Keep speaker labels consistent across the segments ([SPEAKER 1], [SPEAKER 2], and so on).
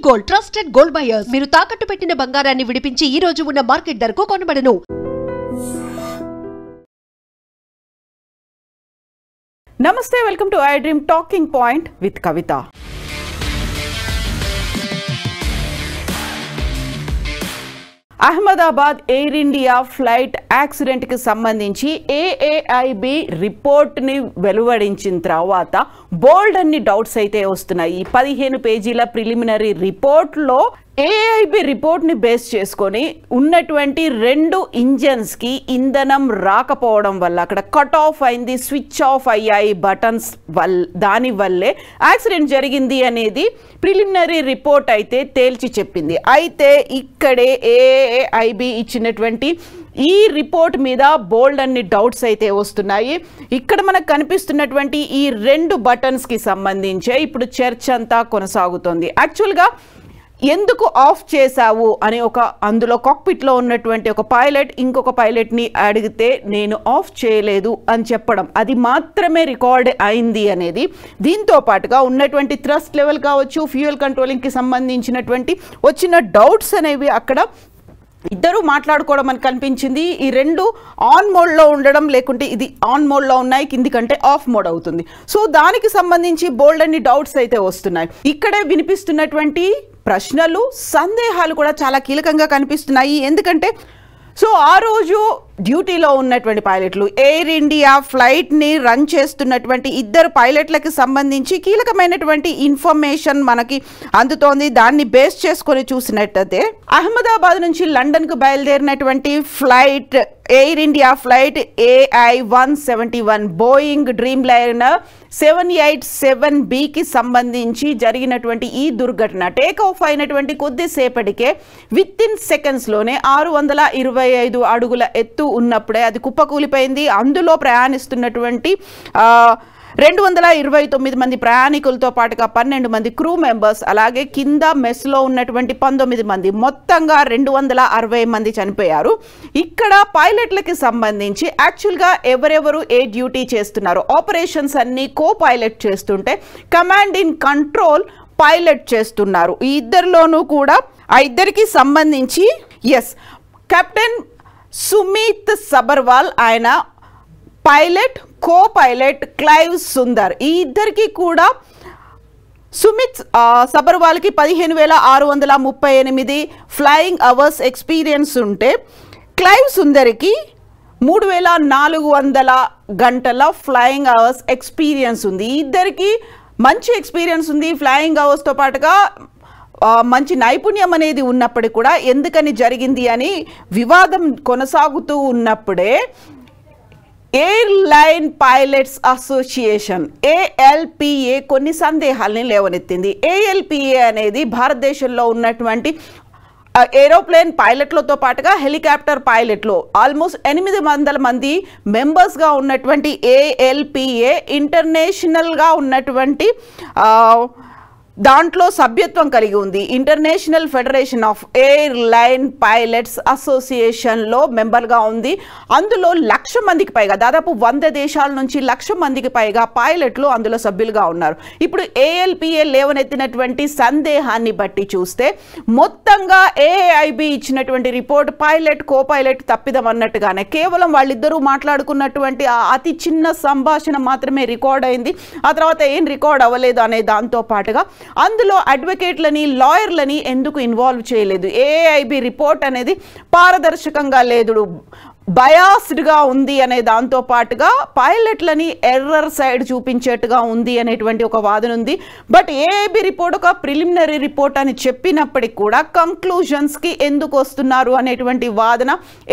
[SPEAKER 1] Gold trusted gold buyers మీరు తాకట్టు పెట్టిన బంగారాన్ని విడిపించి ఈ రోజు ఉన్న మార్కెట్ ధరకు కొనబడను.
[SPEAKER 2] నమస్తే, welcome to I Dream talking point with Kavitha. Ahmedabad Air India flight యాక్సిడెంట్కి సంబంధించి ఏఏఐబి రిపోర్ట్ని వెలువడించిన తర్వాత బోల్డ్ అన్ని డౌట్స్ అయితే వస్తున్నాయి. 15 పేజీల ప్రిలిమినరీ రిపోర్ట్లో ఏఐబి రిపోర్ట్ని బేస్ చేసుకొని ఉన్నటువంటి 2 ఇంజన్స్కి ఇంధనం రాకపోవడం వల్ల అక్కడ కట్ ఆఫ్ అయింది, స్విచ్ ఆఫ్ అయ్యాయి బటన్స్ దానివల్లే యాక్సిడెంట్ జరిగింది అనేది ప్రిలిమినరీ రిపోర్ట్ అయితే తేల్చి చెప్పింది. అయితే ఇక్కడే ఏఐబి ఇచ్చినటువంటి ఈ రిపోర్ట్ మీద బోల్డ్ అన్ని డౌట్స్ అయితే వస్తున్నాయి. ఇక్కడ మనకు కనిపిస్తున్నటువంటి ఈ 2 బటన్స్కి సంబంధించే ఇప్పుడు చర్చ అంతా కొనసాగుతోంది. యాక్చువల్గా ఎందుకు ఆఫ్ చేశావు అని అందులో కాక్పిట్లో ఉన్నటువంటి ఒక పైలట్ ఇంకొక పైలట్ని అడిగితే నేను ఆఫ్ చేయలేదు అని చెప్పడం, అది మాత్రమే రికార్డ్ అయింది అనేది. దీంతో పాటుగా ఉన్నటువంటి థ్రస్ట్ లెవెల్ కావచ్చు, ఫ్యూయల్ కంట్రోలింగ్కి సంబంధించినటువంటి వచ్చిన డౌట్స్ అనేవి అక్కడ ఇద్దరు మాట్లాడుకోవడం అని కనిపించింది. ఈ 2 ఆన్ మోడ్లో ఉండడం, లేకుంటే ఇది ఆన్ మోడ్లో ఉన్నాయి, కింది కంటే ఆఫ్ మోడ్ అవుతుంది. సో దానికి సంబంధించి బోల్డ్ అన్ని డౌట్స్ అయితే వస్తున్నాయి. ఇక్కడే వినిపిస్తున్నటువంటి ప్రశ్నలు, సందేహాలు కూడా చాలా కీలకంగా కనిపిస్తున్నాయి. ఎందుకంటే ఆ రోజు డ్యూటీలో ఉన్నటువంటి పైలట్లు, ఎయిర్ ఇండియా ఫ్లైట్ని రన్ చేస్తున్నటువంటి 2 పైలట్లకి సంబంధించి కీలకమైనటువంటి ఇన్ఫర్మేషన్ మనకి అందుతోంది. దాన్ని బేస్ చేసుకొని చూసినట్టయితే అహ్మదాబాద్ నుంచి లండన్కు బయలుదేరినటువంటి flight Air India flight AI-171 Boeing Dreamliner 787Bకి సంబంధించి జరిగినటువంటి ఈ దుర్ఘటన టేక్ ఆఫ్ అయినటువంటి కొద్దిసేపటికే విత్ ఇన్ సెకండ్స్లోనే 625 అడుగుల ఎత్తు ఉన్నప్పుడే అది కుప్పకూలిపోయింది. అందులో ప్రయాణిస్తున్నటువంటి 229 మంది ప్రయాణికులతో పాటుగా 12 మంది క్రూ మెంబర్స్, అలాగే కింద మెస్లో ఉన్నటువంటి 19 మంది, మొత్తంగా 260 మంది చనిపోయారు. ఇక్కడ పైలట్లకి సంబంధించి యాక్చువల్గా ఎవరెవరు ఏ డ్యూటీ చేస్తున్నారు, ఆపరేషన్స్ అన్ని కో పైలట్ చేస్తుంటే కమాండ్ ఇన్ కంట్రోల్ పైలట్ చేస్తున్నారు. ఈ ఇద్దరిలోనూ కూడా ఆ ఇద్దరికి సంబంధించి కెప్టెన్ సుమిత్ సబర్వాల్, ఆయన pilot, co pilot Clive Sundar. ఈ ఇద్దరికి కూడా సుమిత్ సబర్వాల్కి 15,638 ఫ్లయింగ్ అవర్స్ ఎక్స్పీరియన్స్ ఉంటే క్లైవ్ సుందర్కి 3,400 గంటల ఫ్లయింగ్ అవర్స్ ఎక్స్పీరియన్స్ ఉంది. ఈ ఇద్దరికి మంచి ఎక్స్పీరియన్స్ ఉంది. ఫ్లయింగ్ అవర్స్తో పాటుగా మంచి నైపుణ్యం అనేది ఉన్నప్పటికీ కూడా ఎందుకని జరిగింది అని వివాదం కొనసాగుతూ ఉన్నప్పుడే ఎయిర్లైన్ పైలట్స్ అసోసియేషన్ ALPA కొన్ని సందేహాలని లేవనెత్తింది. ALPA అనేది భారతదేశంలో ఉన్నటువంటి ఏరోప్లేన్ పైలట్లతో పాటుగా హెలికాప్టర్ పైలట్లు ఆల్మోస్ట్ 800 మంది మెంబర్స్గా ఉన్నటువంటి ALPA ఇంటర్నేషనల్గా ఉన్నటువంటి దాంట్లో సభ్యత్వం కలిగి ఉంది. International federation of airline pilots అసోసియేషన్లో మెంబర్గా ఉంది. అందులో 1,00,000 మందికి పైగా, దాదాపు 100 దేశాల నుంచి 1,00,000 మందికి పైగా పైలట్లు అందులో సభ్యులుగా ఉన్నారు. ఇప్పుడు ALPA లేవనెత్తినటువంటి సందేహాన్ని బట్టి చూస్తే మొత్తంగా AIB ఇచ్చినటువంటి రిపోర్ట్ పైలట్ కో పైలట్ తప్పిదం అన్నట్టుగానే కేవలం వాళ్ళిద్దరూ మాట్లాడుకున్నటువంటి అతి చిన్న సంభాషణ మాత్రమే రికార్డ్ అయింది. ఆ తర్వాత ఏం రికార్డ్ అవ్వలేదు అనే దాంతో పాటుగా అందులో అడ్వకేట్లని, లాయర్లని ఎందుకు ఇన్వాల్వ్ చేయలేదు. AIB రిపోర్ట్ అనేది పారదర్శకంగా లేదు, బయాస్డ్గా ఉంది అనే దాంతో పాటుగా పైలట్లని ఎర్రర్ సైడ్ చూపించేట్టుగా ఉంది అనేటువంటి ఒక వాదన ఉంది. బట్ AIB రిపోర్ట్ ఒక ప్రిలిమినరీ రిపోర్ట్ అని చెప్పినప్పటికీ కూడా కంక్లూజన్స్కి ఎందుకు వస్తున్నారు అనేటువంటి వాదన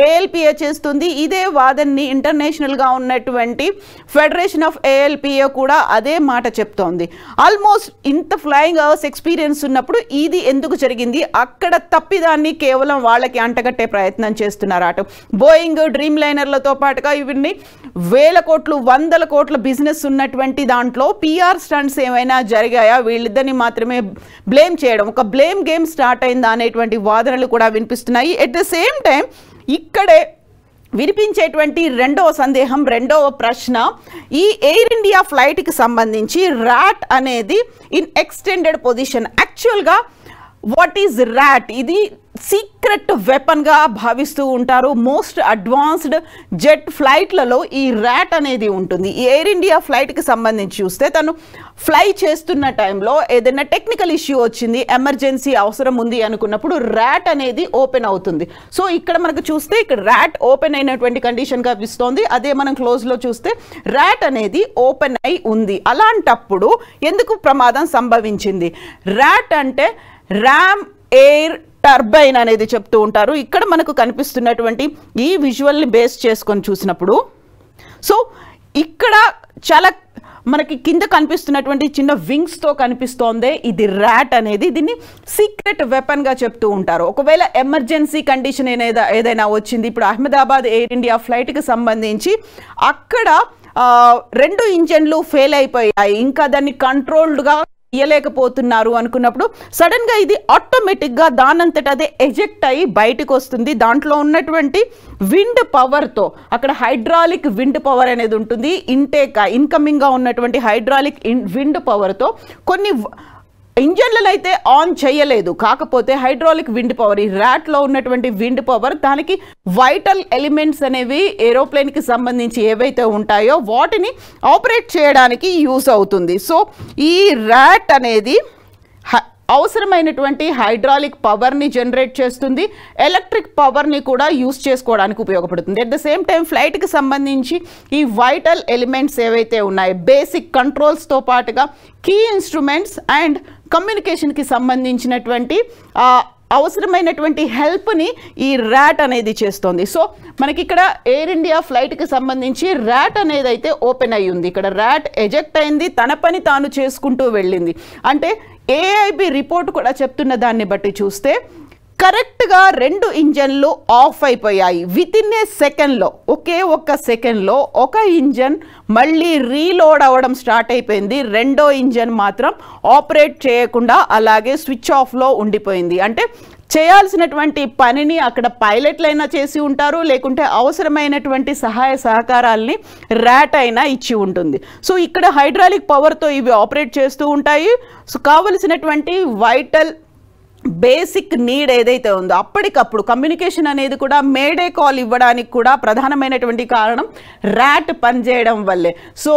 [SPEAKER 2] ALPA చేస్తుంది. ఇదే వాదనని ఇంటర్నేషనల్గా ఉన్నటువంటి ఫెడరేషన్ ఆఫ్ ALPA కూడా అదే మాట చెప్తోంది. ఆల్మోస్ట్ ఇంత ఫ్లయింగ్ అవర్స్ ఎక్స్పీరియన్స్ ఉన్నప్పుడు ఇది ఎందుకు జరిగింది, అక్కడ తప్పిదాన్ని కేవలం వాళ్ళకి అంటగట్టే ప్రయత్నం చేస్తున్నారు. అటు బోయింగ్ డ్రీమ్ లైనర్లతో పాటుగా ఇవన్నీ 1,000 కోట్లు 100 కోట్ల బిజినెస్ ఉన్నటువంటి దాంట్లో PR స్టంట్స్ ఏమైనా జరిగాయా, వీళ్ళిద్దరిని మాత్రమే బ్లేమ్ చేయడం, ఒక బ్లేమ్ గేమ్ స్టార్ట్ అయిందా అనేటువంటి వాదనలు కూడా వినిపిస్తున్నాయి. ఎట్ ద సేమ్ టైం ఇక్కడే వినిపించేటువంటి రెండవ సందేహం, రెండవ ప్రశ్న, ఈ ఎయిర్ ఇండియా ఫ్లైట్కి సంబంధించి ర్యాట్ అనేది ఇన్ ఎక్స్టెండెడ్ పొజిషన్. యాక్చువల్గా వాట్ ఈజ్ ర్యాట్? ఇది సీక్రెట్ వెపన్గా భావిస్తూ ఉంటారు. మోస్ట్ అడ్వాన్స్డ్ జెట్ ఫ్లైట్లలో ఈ ర్యాట్ అనేది ఉంటుంది. ఈ ఎయిర్ ఇండియా ఫ్లైట్కి సంబంధించి చూస్తే తను ఫ్లై చేస్తున్న టైంలో ఏదైనా టెక్నికల్ ఇష్యూ వచ్చింది, ఎమర్జెన్సీ అవసరం ఉంది అనుకున్నప్పుడు ర్యాట్ అనేది ఓపెన్ అవుతుంది. సో ఇక్కడ మనకు చూస్తే ఇక్కడ ర్యాట్ ఓపెన్ అయినటువంటి కండిషన్ కనిపిస్తోంది. అదే మనం క్లోజ్లో చూస్తే ర్యాట్ అనేది ఓపెన్ అయి ఉంది. అలాంటప్పుడు ఎందుకు ప్రమాదం సంభవించింది? ర్యాట్ అంటే ర్యామ్ ఎయిర్ టర్బైన్ అనేది చెప్తూ ఉంటారు. ఇక్కడ మనకు కనిపిస్తున్నటువంటి ఈ విజువల్ని బేస్ చేసుకొని చూసినప్పుడు సో ఇక్కడ చాలా మనకి కింద కనిపిస్తున్నటువంటి చిన్న వింగ్స్తో కనిపిస్తోంది ఇది ర్యాట్ అనేది. దీన్ని సీక్రెట్ వెపన్గా చెప్తూ ఉంటారు. ఒకవేళ ఎమర్జెన్సీ కండిషన్ ఏదైనా వచ్చింది, ఇప్పుడు అహ్మదాబాద్ ఎయిర్ ఇండియా ఫ్లైట్కి సంబంధించి అక్కడ 2 ఇంజన్లు ఫెయిల్ అయిపోయాయి, ఇంకా దాన్ని కంట్రోల్డ్గా ఇయ్యలేకపోతున్నారు అనుకున్నప్పుడు సడన్గా ఇది ఆటోమేటిక్గా దానంతట అదే ఎజెక్ట్ అయ్యి బయటకు వస్తుంది. దాంట్లో ఉన్నటువంటి విండ్ పవర్తో, అక్కడ హైడ్రాలిక్ విండ్ పవర్ అనేది ఉంటుంది. ఇన్కమింగ్గా ఉన్నటువంటి హైడ్రాలిక్ విండ్ పవర్తో కొన్ని ఇంజన్లను అయితే ఆన్ చేయలేదు, కాకపోతే హైడ్రాలిక్ విండ్ పవర్, ఈ ర్యాట్లో ఉన్నటువంటి విండ్ పవర్ దానికి వైటల్ ఎలిమెంట్స్ అనేవి ఏరోప్లేన్కి సంబంధించి ఏవైతే ఉంటాయో వాటిని ఆపరేట్ చేయడానికి యూస్ అవుతుంది. సో ఈ ర్యాట్ అనేది అవసరమైనటువంటి హైడ్రాలిక్ పవర్ని జనరేట్ చేస్తుంది, ఎలక్ట్రిక్ పవర్ని కూడా యూస్ చేసుకోవడానికి ఉపయోగపడుతుంది. అట్ ద సేమ్ టైం ఫ్లైట్కి సంబంధించి ఈ వైటల్ ఎలిమెంట్స్ ఏవైతే ఉన్నాయో బేసిక్ కంట్రోల్స్తో పాటుగా కీ ఇన్స్ట్రుమెంట్స్ అండ్ కమ్యూనికేషన్కి సంబంధించినటువంటి అవసరమైనటువంటి హెల్ప్ని ఈ ర్యాట్ అనేది చేస్తుంది. సో మనకి ఇక్కడ ఎయిర్ ఇండియా ఫ్లైట్కి సంబంధించి ర్యాట్ అనేది అయితే ఓపెన్ అయ్యి ఉంది. ఇక్కడ ర్యాట్ ఎజెక్ట్ అయింది, తన పని తాను చేసుకుంటూ వెళ్ళింది. అంటే ఏఐబి రిపోర్ట్ కూడా చెప్తున్న దాన్ని బట్టి చూస్తే కరెక్ట్గా 2 ఇంజన్లు ఆఫ్ అయిపోయాయి. విత్ ఇన్ ఏ సెకండ్లో, ఒకే ఒక్క సెకండ్లో ఒక ఇంజన్ మళ్ళీ రీలోడ్ అవ్వడం స్టార్ట్ అయిపోయింది. రెండో ఇంజన్ మాత్రం ఆపరేట్ చేయకుండా అలాగే స్విచ్ ఆఫ్లో ఉండిపోయింది. అంటే చేయాల్సినటువంటి పనిని అక్కడ పైలట్లైనా చేసి ఉంటారు, లేకుంటే అవసరమైనటువంటి సహాయ సహకారాలని ర్యాట్ అయినా ఇచ్చి ఉంటుంది. సో ఇక్కడ హైడ్రాలిక్ పవర్తో ఇవి ఆపరేట్ చేస్తూ ఉంటాయి. సో కావలసినటువంటి వైటల్ బేసిక్ నీడ్ ఏదైతే ఉందో అప్పటికప్పుడు కమ్యూనికేషన్ అనేది కూడా మేడే కాల్ ఇవ్వడానికి కూడా ప్రధానమైనటువంటి కారణం ర్యాట్ పనిచేయడం వల్లే. సో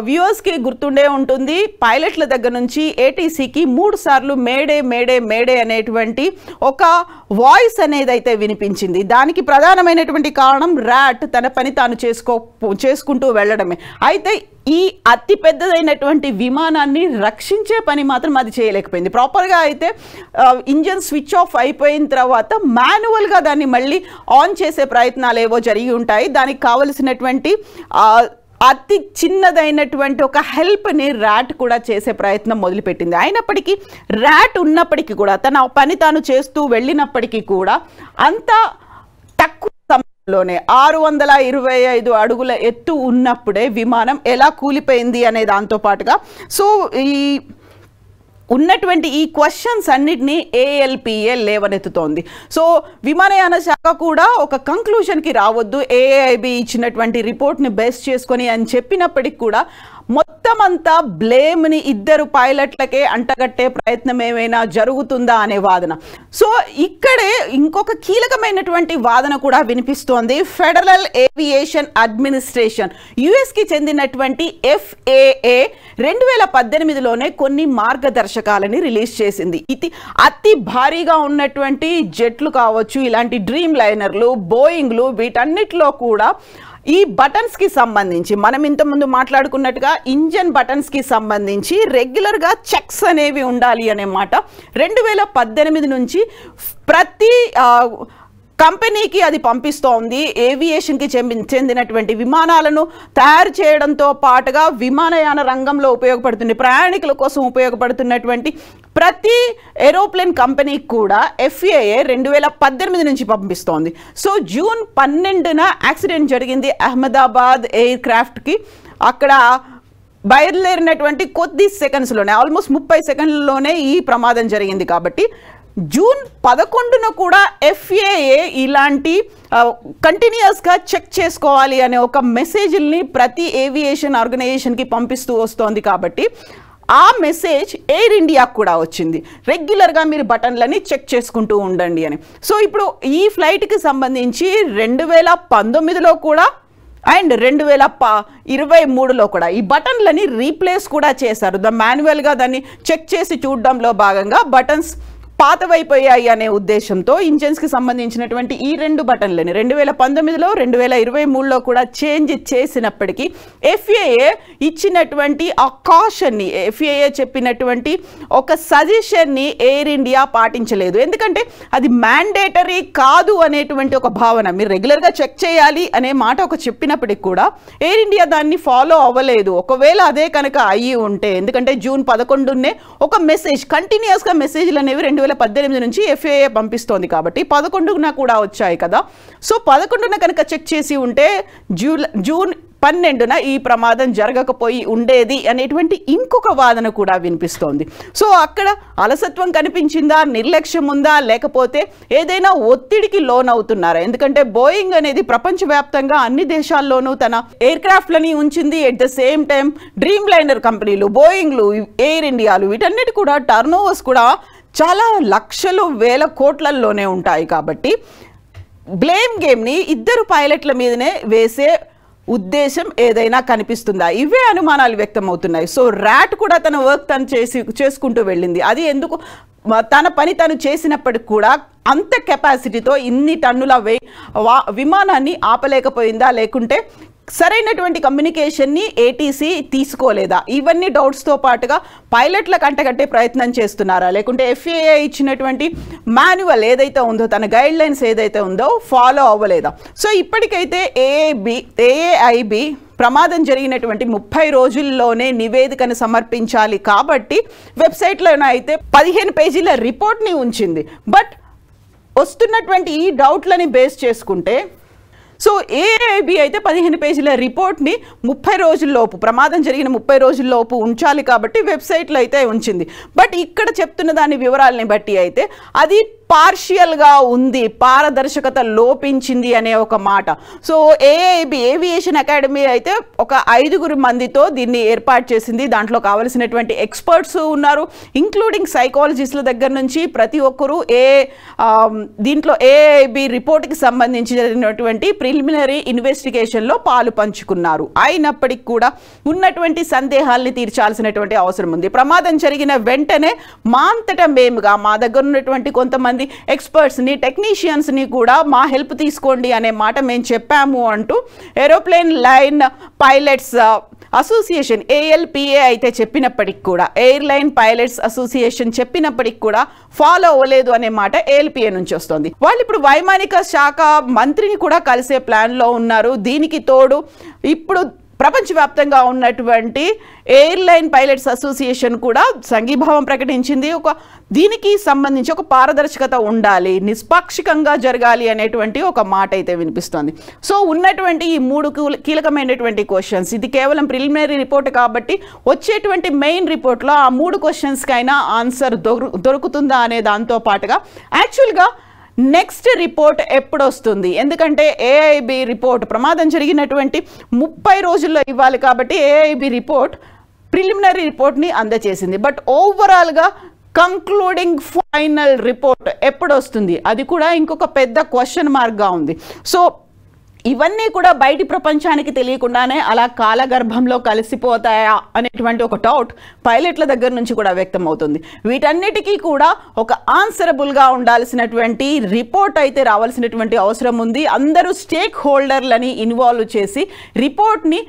[SPEAKER 2] వ్యూవర్స్కి గుర్తుండే ఉంటుంది, పైలట్ల దగ్గర నుంచి ఏటీసీకి 3 సార్లు మేడే మేడే మేడే అనేటువంటి ఒక వాయిస్ అనేది అయితే వినిపించింది. దానికి ప్రధానమైనటువంటి కారణం ర్యాట్ తన పని తాను చేసుకుంటూ వెళ్ళడమే. అయితే ఈ అతి పెద్దదైనటువంటి విమానాన్ని రక్షించే పని మాత్రం అది చేయలేకపోయింది. ప్రాపర్గా అయితే ఇంజన్ స్విచ్ ఆఫ్ అయిపోయిన తర్వాత మాన్యువల్గా దాన్ని మళ్ళీ ఆన్ చేసే ప్రయత్నాలు ఏవో జరిగి ఉంటాయి. దానికి కావలసినటువంటి అతి చిన్నదైనటువంటి ఒక హెల్ప్ని ర్యాట్ కూడా చేసే ప్రయత్నం మొదలుపెట్టింది. అయినప్పటికీ ర్యాట్ ఉన్నప్పటికీ కూడా తన పని తాను చేస్తూ వెళ్ళినప్పటికీ కూడా అంత తక్కువ సమయంలోనే 625 అడుగుల ఎత్తు ఉన్నప్పుడే విమానం ఎలా కూలిపోయింది అనే దాంతో పాటుగా సో ఈ ఉన్నటువంటి ఈ క్వశ్చన్స్ అన్నిటినీ ఏఎల్పిఏ లేవనెత్తుతోంది. సో విమానయాన శాఖ కూడా ఒక కంక్లూషన్కి రావద్దు ఏఐబి ఇచ్చినటువంటి రిపోర్ట్ని బేస్ చేసుకొని అని చెప్పినప్పటికి కూడా మొత్తం అంతా బ్లేమ్ని 2 పైలట్లకే అంటగట్టే ప్రయత్నం ఏమైనా జరుగుతుందా అనే వాదన. సో ఇక్కడే ఇంకొక కీలకమైనటువంటి వాదన కూడా వినిపిస్తోంది. ఫెడరల్ ఏవియేషన్ అడ్మినిస్ట్రేషన్ యుఎస్కి చెందినటువంటి FAA 2018లోనే కొన్ని మార్గదర్శకాలని రిలీజ్ చేసింది. ఇది అతి భారీగా ఉన్నటువంటి జెట్లు కావచ్చు, ఇలాంటి డ్రీమ్ లైనర్లు, బోయింగ్లు, వీటన్నిటిలో కూడా ఈ బటన్స్కి సంబంధించి మనం ఇంతకుముందు మాట్లాడుకున్నట్టుగా ఇంజన్ బటన్స్కి సంబంధించి రెగ్యులర్గా చెక్స్ అనేవి ఉండాలి అనే మాట 2018 నుంచి ప్రతి కంపెనీకి అది పంపిస్తోంది. ఏవియేషన్కి చెందినటువంటి విమానాలను తయారు చేయడంతో పాటుగా విమానయాన రంగంలో ఉపయోగపడుతుంది, ప్రయాణికుల కోసం ఉపయోగపడుతున్నటువంటి ప్రతి ఏరోప్లేన్ కంపెనీకి కూడా FAA 2018 నుంచి పంపిస్తోంది. సో జూన్ 12న యాక్సిడెంట్ జరిగింది అహ్మదాబాద్ ఎయిర్ క్రాఫ్ట్కి. అక్కడ బయలుదేరినటువంటి కొద్ది సెకండ్స్లోనే ఆల్మోస్ట్ 30 సెకండ్లలోనే ఈ ప్రమాదం జరిగింది. కాబట్టి జూన్ 11న కూడా FAA ఇలాంటి కంటిన్యూస్గా చెక్ చేసుకోవాలి అనే ఒక మెసేజ్ని ప్రతి ఏవియేషన్ ఆర్గనైజేషన్కి పంపిస్తూ వస్తోంది. కాబట్టి ఆ మెసేజ్ ఎయిర్ ఇండియాకు కూడా వచ్చింది, రెగ్యులర్గా మీరు బటన్లని చెక్ చేసుకుంటూ ఉండండి అని. సో ఇప్పుడు ఈ ఫ్లైట్కి సంబంధించి 2019లో కూడా అండ్ 2023లో కూడా ఈ బటన్లని రీప్లేస్ కూడా చేశారు. మాన్యువల్గా దాన్ని చెక్ చేసి చూడడంలో భాగంగా బటన్స్ పాతవైపోయాయి అనే ఉద్దేశంతో ఇంజన్స్కి సంబంధించినటువంటి ఈ 2 బటన్లని 2019లో 2023లో కూడా చేంజ్ చేసినప్పటికీ FAA ఇచ్చినటువంటి ఆ కాషన్ని, FAA చెప్పినటువంటి ఒక సజెషన్ని ఎయిర్ ఇండియా పాటించలేదు. ఎందుకంటే అది మ్యాండేటరీ కాదు అనేటువంటి ఒక భావన, మీరు రెగ్యులర్గా చెక్ చేయాలి అనే మాట ఒక చెప్పినప్పటికి కూడా ఎయిర్ ఇండియా దాన్ని ఫాలో అవ్వలేదు. ఒకవేళ అదే కనుక అయ్యి ఉంటే, ఎందుకంటే జూన్ 11నే ఒక మెసేజ్, కంటిన్యూస్గా మెసేజ్లు అనేవి 2018 నుంచి FAA పంపిస్తోంది కాబట్టి 11న కూడా వచ్చాయి కదా. సో 11న కనుక చెక్ చేసి ఉంటే జూన్ 12న ఈ ప్రమాదం జరగకపోయి ఉండేది అనేటువంటి ఇంకొక వాదన కూడా వినిపిస్తోంది. సో అక్కడ అలసత్వం కనిపించిందా, నిర్లక్ష్యం ఉందా, లేకపోతే ఏదైనా ఒత్తిడికి లోన్ అవుతున్నారా? ఎందుకంటే బోయింగ్ అనేది ప్రపంచవ్యాప్తంగా అన్ని దేశాల్లోనూ తన ఎయిర్ క్రాఫ్ట్లని ఉంచింది. At the same time dream liner కంపెనీలు, బోయింగ్లు, ఎయిర్ ఇండియాలు, వీటన్నిటి కూడా టర్నోవర్స్ కూడా చాలా లక్షలు వేల కోట్లల్లోనే ఉంటాయి. కాబట్టి బ్లేమ్ గేమ్ని ఇద్దరు పైలట్ల మీదనే వేసే ఉద్దేశం ఏదైనా కనిపిస్తుందా? ఇవే అనుమానాలు వ్యక్తం అవుతున్నాయి. సో ర్యాట్ కూడా తన వర్క్ తను చేసుకుంటూ వెళ్ళింది. అది ఎందుకు తన పని తను చేసినప్పటికి కూడా అంత కెపాసిటీతో ఇన్ని టన్నుల విమానాన్ని ఆపలేకపోయిందా, లేకుంటే సరైనటువంటి కమ్యూనికేషన్ని ATC తీసుకోలేదా? ఇవన్నీ డౌట్స్తో పాటుగా పైలట్ల కంటగట్టే ప్రయత్నం చేస్తున్నారా, లేకుంటే FAA ఇచ్చినటువంటి మాన్యువల్ ఏదైతే ఉందో, తన గైడ్ లైన్స్ ఏదైతే ఉందో ఫాలో అవ్వలేదా? సో ఇప్పటికైతే AAIB ప్రమాదం జరిగినటువంటి 30 రోజుల్లోనే నివేదికను సమర్పించాలి కాబట్టి వెబ్సైట్లోనే అయితే 15 పేజీల రిపోర్ట్ని ఉంచింది. బట్ వస్తున్నటువంటి ఈ డౌట్లని బేస్ చేసుకుంటే సో AAIB అయితే 15 పేజీల రిపోర్ట్ని 30 రోజుల్లోపు, ప్రమాదం జరిగిన 30 రోజుల్లోపు ఉంచాలి కాబట్టి వెబ్సైట్లో అయితే ఉంచింది. బట్ ఇక్కడ చెప్తున్న దాని వివరాలని బట్టి అయితే అది పార్షియల్గా ఉంది, పారదర్శకత లోపించింది అనే ఒక మాట. సో AAIB ఏవియేషన్ అకాడమీ అయితే ఒక 5 మందితో దీన్ని ఏర్పాటు చేసింది. దాంట్లో కావలసినటువంటి ఎక్స్పర్ట్స్ ఉన్నారు, ఇంక్లూడింగ్ సైకాలజిస్టుల దగ్గర నుంచి ప్రతి ఒక్కరూ దీంట్లో AAIB రిపోర్ట్కి సంబంధించినటువంటి ప్రిలిమినరీ ఇన్వెస్టిగేషన్లో పాలు పంచుకున్నారు. అయినప్పటికీ కూడా ఉన్నటువంటి సందేహాల్ని తీర్చాల్సినటువంటి అవసరం ఉంది. ప్రమాదం జరిగిన వెంటనే మా అంతటా మేముగా మా దగ్గర ఉన్నటువంటి కొంతమంది ఎక్స్పర్ట్స్ని, టెక్నీషియన్స్ని కూడా మా హెల్ప్ తీసుకోండి అనే మాట మేము చెప్పాము అంటూ aeroplane line pilots association ALPA అయితే చెప్పినప్పటికి కూడా, ఎయిర్లైన్ పైలట్స్ అసోసియేషన్ చెప్పినప్పటికి కూడా ఫాలో అవ్వలేదు అనే మాట ALPA నుంచి వస్తుంది. వాళ్ళు ఇప్పుడు వైమానిక శాఖ మంత్రిని కూడా కలిసే ప్లాన్లో ఉన్నారు. దీనికి తోడు ఇప్పుడు ప్రపంచవ్యాప్తంగా ఉన్నటువంటి ఎయిర్లైన్ పైలట్స్ అసోసియేషన్ కూడా సంఘీభావం ప్రకటించింది. దీనికి సంబంధించి ఒక పారదర్శకత ఉండాలి, నిష్పాక్షికంగా జరగాలి అనేటువంటి ఒక మాట అయితే వినిపిస్తోంది. సో ఉన్నటువంటి ఈ 3 కీలకమైనటువంటి క్వశ్చన్స్, ఇది కేవలం ప్రిలిమినరీ రిపోర్ట్ కాబట్టి వచ్చేటువంటి మెయిన్ రిపోర్ట్లో ఆ 3 క్వశ్చన్స్కైనా ఆన్సర్ దొరుకుతుందా అనే దాంతో పాటుగా యాక్చువల్గా నెక్స్ట్ రిపోర్ట్ ఎప్పుడు వస్తుంది? ఎందుకంటే AIB రిపోర్ట్ ప్రమాదం జరిగినటువంటి 30 రోజుల్లో ఇవ్వాలి కాబట్టి AIB రిపోర్ట్ ప్రిలిమినరీ రిపోర్ట్ని అందజేసింది. బట్ ఓవరాల్గా కంక్లూడింగ్ ఫైనల్ రిపోర్ట్ ఎప్పుడు వస్తుంది? అది కూడా ఇంకొక పెద్ద క్వశ్చన్ మార్క్గా ఉంది. సో ఇవన్నీ కూడా బయటి ప్రపంచానికి తెలియకుండానే అలా కాలగర్భంలో కలిసిపోతాయా అనేటువంటి ఒక డౌట్ పైలట్ల దగ్గర నుంచి కూడా వ్యక్తం అవుతుంది. వీటన్నిటికీ కూడా ఒక ఆన్సరబుల్గా ఉండాల్సినటువంటి రిపోర్ట్ అయితే రావాల్సినటువంటి అవసరం ఉంది. అందరూ స్టేక్ హోల్డర్లని ఇన్వాల్వ్ చేసి రిపోర్ట్ని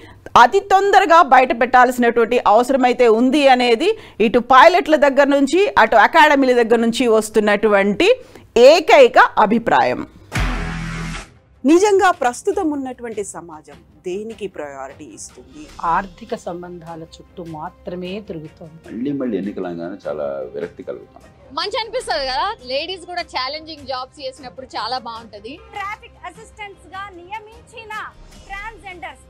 [SPEAKER 2] అతి తొందరగా బయట పెట్టాల్సినటువంటి అవసరం అయితే ఉంది అనేది ఇటు పైలట్ల దగ్గర నుంచి అటు అకాడమీల దగ్గర నుంచి వస్తున్నటువంటి ఏకైక అభిప్రాయం. నిజంగా ప్రస్తుతం ఉన్నటువంటి సమాజం దేనికి ప్రయారిటీ ఇస్తుంది?
[SPEAKER 3] ఆర్థిక సంబంధాల చుట్టూ మాత్రమే తిరుగుతుంది.
[SPEAKER 4] మళ్ళీ ఎన్నికలంగానే చాలా విరక్తి కలుగుతాం.
[SPEAKER 5] మంచి అనిపిస్తుంది కదా, లేడీస్ కూడా ఛాలెంజింగ్ జాబ్స్ చేసినప్పుడు చాలా బాగుంటది.
[SPEAKER 6] ట్రాఫిక్ అసిస్టెంట్స్ గా నియమించిన ట్రాన్స్జెండర్స్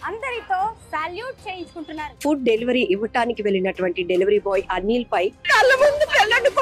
[SPEAKER 6] అందరితో సాల్యూట్ చేయించుకుంటున్నారు.
[SPEAKER 7] ఫుడ్ డెలివరీ ఇవ్వటానికి వెళ్ళినటువంటి డెలివరీ బాయ్ అనిల్ పై
[SPEAKER 6] కళ్ళ ముందు పెళ్ళండి